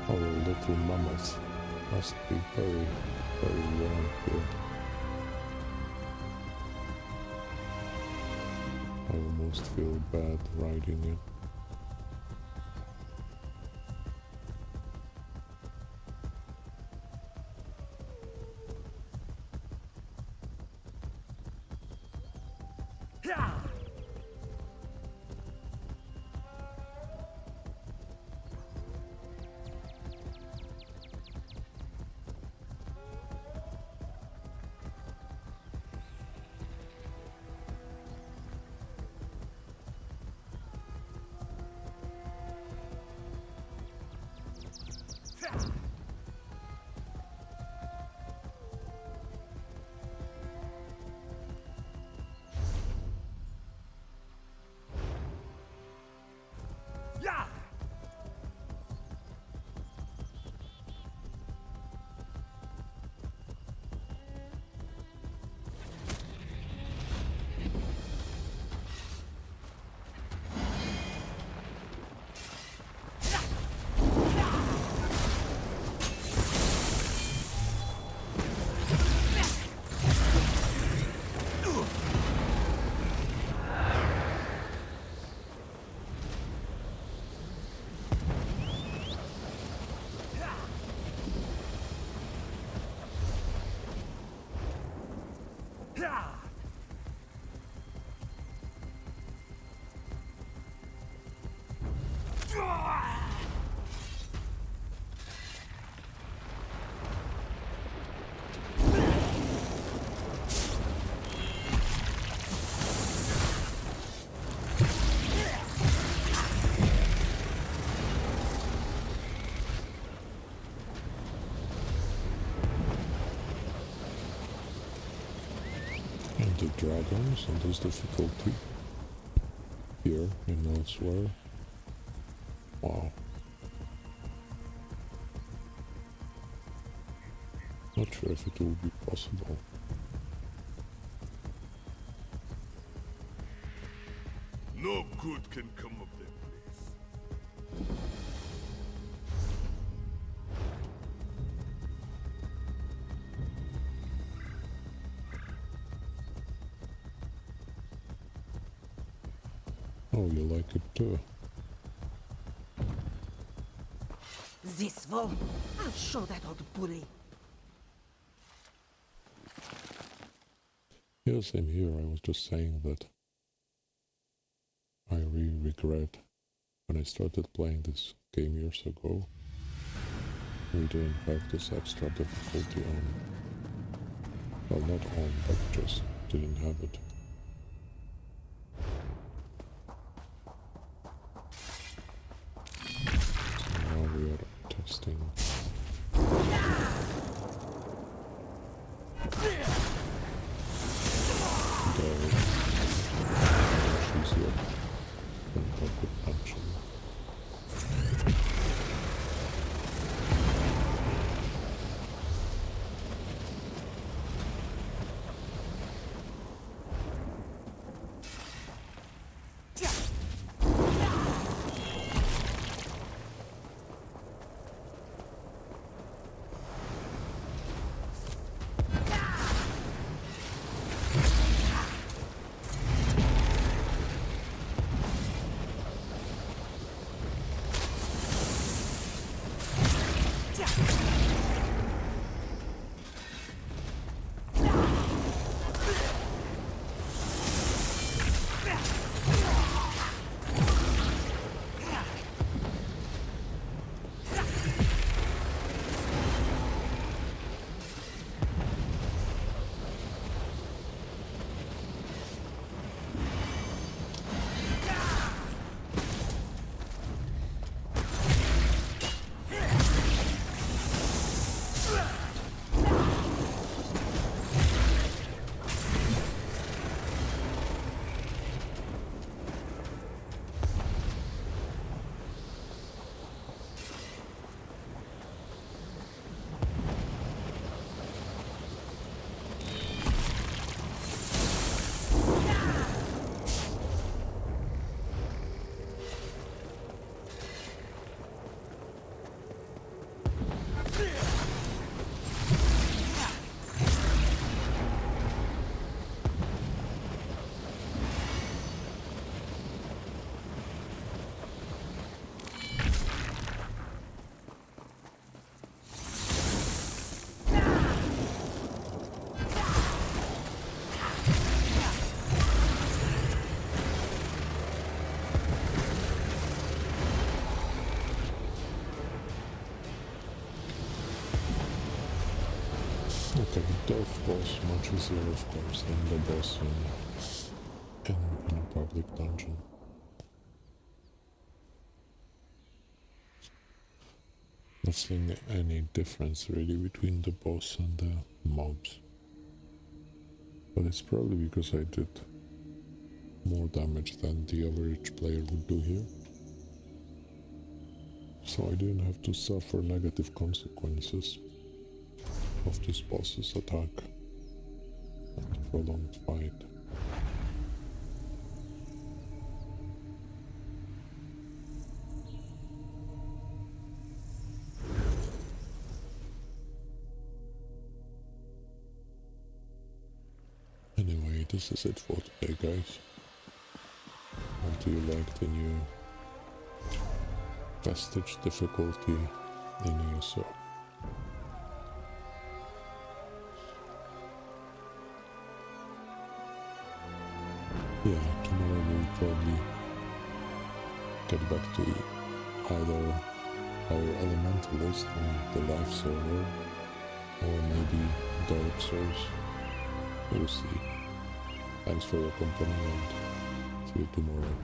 Our little mammoth must be very, very warm here. I almost feel bad riding it. The dragons on this difficulty here and elsewhere. Wow. Not sure if it will be possible. No good can come of that place. Oh, you like it too? This fool! I'll show that old bully. Yeah, same here. I was just saying that I really regret when I started playing this game years ago, we didn't have this extra difficulty on. Well, not on, but just didn't have it. Now we are testing. Much easier than pocket punching. Okay, Delph boss much easier of course than the boss in a public dungeon. Not seeing any difference really between the boss and the mobs. But it's probably because I did more damage than the average player would do here. So I didn't have to suffer negative consequences of this boss's attack and prolonged fight. Anyway, this is it for today, guys. How do you like the new Vestige difficulty in ESO? Yeah, tomorrow we'll probably get back to either our Elementalist on the live server or maybe Dark Souls. We'll see. Thanks for your company and see you tomorrow.